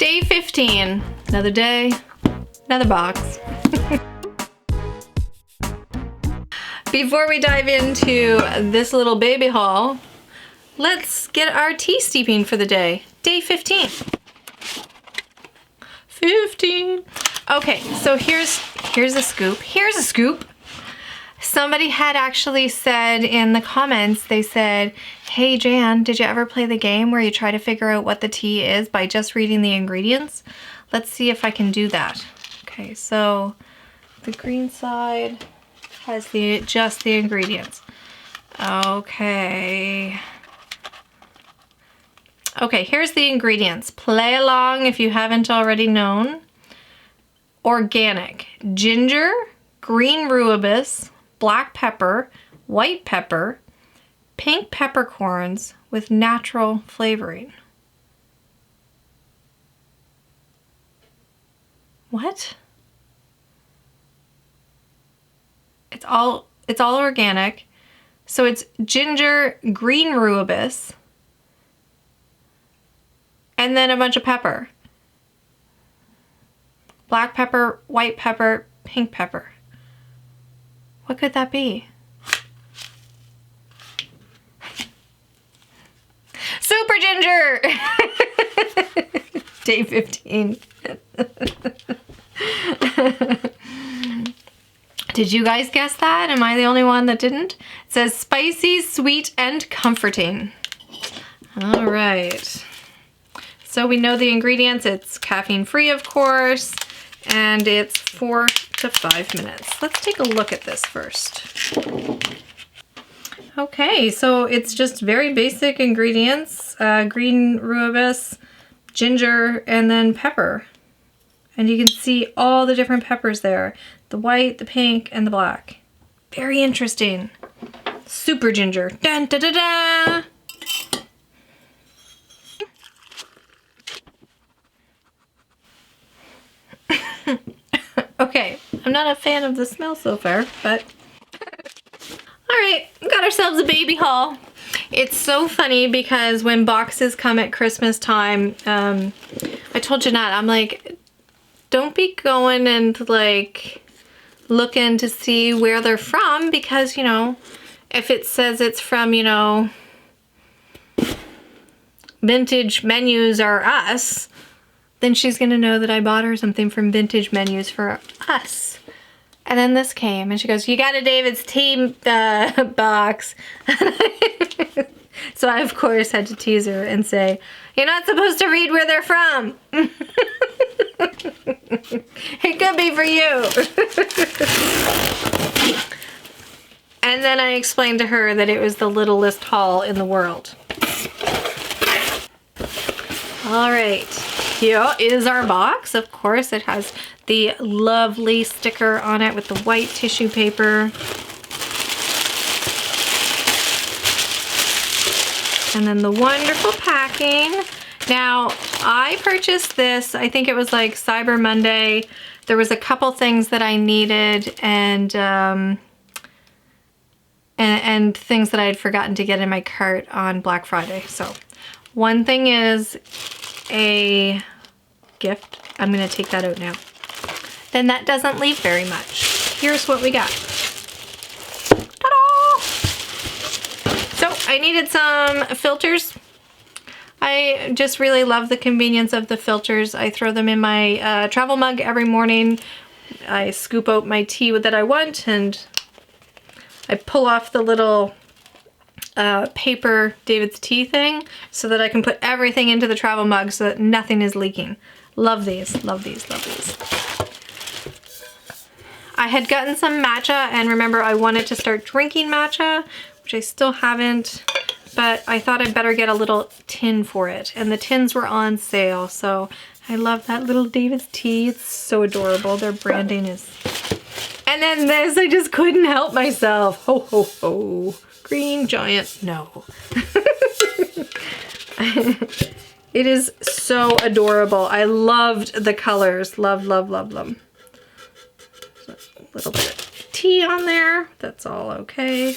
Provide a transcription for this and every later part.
Day 15. Another day, another box. Before we dive into this little baby haul, let's get our tea steeping for the day. Day 15. 15. Okay, so here's a scoop. Here's a scoop. Somebody had actually said in the comments, they said, hey Jan, did you ever play the game where you try to figure out what the tea is by just reading the ingredients? Let's see if I can do that. Okay, so the green side has just the ingredients. Okay. Okay, here's the ingredients. Play along if you haven't already known. Organic. Ginger, green rooibos, black pepper, white pepper, pink peppercorns with natural flavoring. What? It's all organic. So it's ginger, green rooibos, and then a bunch of pepper. Black pepper, white pepper, pink pepper. What could that be? Super Ginger! Day 15. Did you guys guess that? Am I the only one that didn't? It says spicy, sweet, and comforting. All right. So we know the ingredients. It's caffeine free, of course, and it's 4 to 5 minutes. Let's take a look at this first. Okay, so it's just very basic ingredients. Green rooibos, ginger, and then pepper. And you can see all the different peppers there. The white, the pink, and the black. Very interesting. Super Ginger. Dun, da, da, da. Okay, I'm not a fan of the smell so far, but... Alright, got ourselves a baby haul. It's so funny because when boxes come at Christmas time, I told Jeanette, I'm like, don't be going and like looking to see where they're from because, you know, if it says it's from, you know, Vintage Menus or Us, then she's gonna know that I bought her something from Vintage Menus for Us. And then this came and she goes, you got a DAVIDsTEA box. So I, of course, had to tease her and say, you're not supposed to read where they're from. It could be for you. And then I explained to her that it was the littlest haul in the world. All right, here is our box. Of course, it has the lovely sticker on it with the white tissue paper. And then the wonderful packing. Now, I purchased this, I think it was like Cyber Monday. There was a couple things that I needed and things that I had forgotten to get in my cart on Black Friday. So, one thing is a gift. I'm gonna take that out now. Then that doesn't leave very much. Here's what we got. Ta-da! So I needed some filters. I just really love the convenience of the filters. I throw them in my travel mug every morning. I scoop out my tea that I want and I pull off the little paper DAVIDsTEA thing so that I can put everything into the travel mug so that nothing is leaking. Love these, love these, love these. I had gotten some matcha and remember I wanted to start drinking matcha, which I still haven't, but I thought I'd better get a little tin for it. And the tins were on sale, so I love that little DAVIDsTEA. It's so adorable. Their branding is... And then this, I just couldn't help myself. Ho, ho, ho. Green giant, no. It is so adorable. I loved the colors. Love, love, love them. A little bit of tea on there. That's all okay.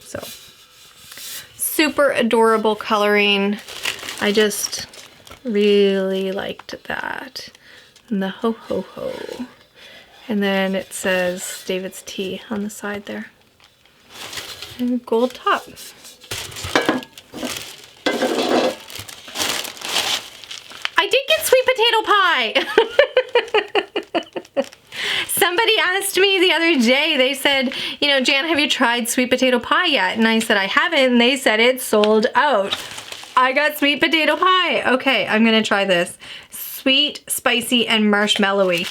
So, super adorable coloring. I just Really liked that. And the ho ho ho. And then it says David's Tea on the side there. And gold top. I did get sweet potato pie. Somebody asked me the other day, they said, you know, Jan, have you tried sweet potato pie yet? And I said, I haven't. And they said it's sold out. I got sweet potato pie. Okay, I'm gonna try this. Sweet, spicy, and marshmallowy.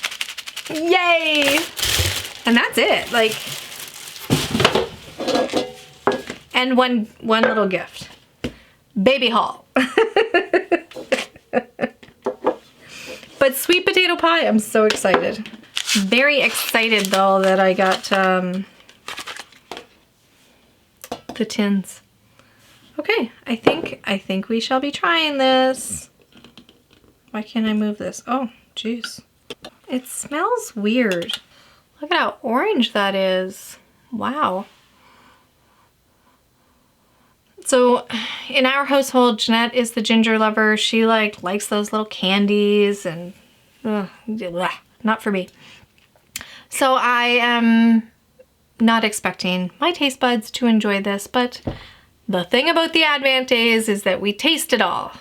Yay! And that's it. Like, and one little gift. Baby haul. But sweet potato pie, I'm so excited. Very excited though that I got the tins. Okay, I think we shall be trying this. Why can't I move this? Oh, jeez. It smells weird. Look at how orange that is. Wow. So in our household, Jeanette is the ginger lover. She likes those little candies and not for me. So I am not expecting my taste buds to enjoy this, but the thing about the Advent days is that we taste it all.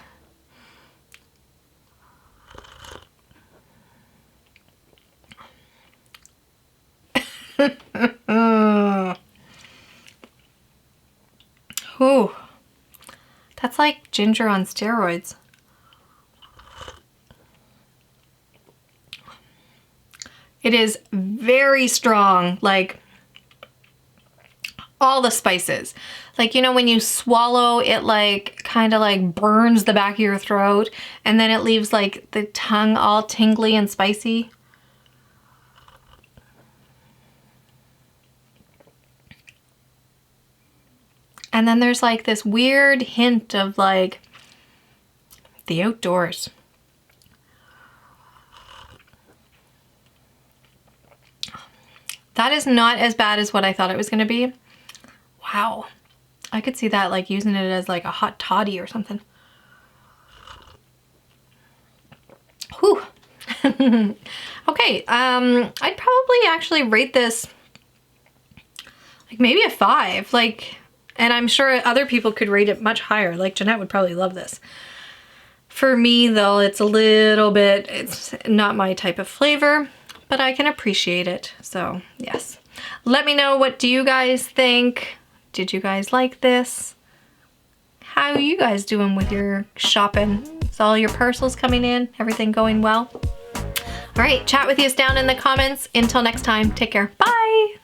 Ooh, that's like ginger on steroids. It is very strong, like all the spices. Like, you know, when you swallow it, like kind of like burns the back of your throat, and then it leaves like the tongue all tingly and spicy. And then there's like this weird hint of like the outdoors. That is not as bad as what I thought it was gonna be. Wow. I could see that like using it as like a hot toddy or something. Whew. Okay, I'd probably actually rate this like maybe a 5. Like, and I'm sure other people could rate it much higher. Like Jeanette would probably love this. For me though, it's a little bit, it's not my type of flavor, but I can appreciate it. So yes, let me know, what do you guys think? Did you guys like this? How are you guys doing with your shopping? Is all your parcels coming in? Everything going well? All right, chat with you down in the comments. Until next time, take care. Bye.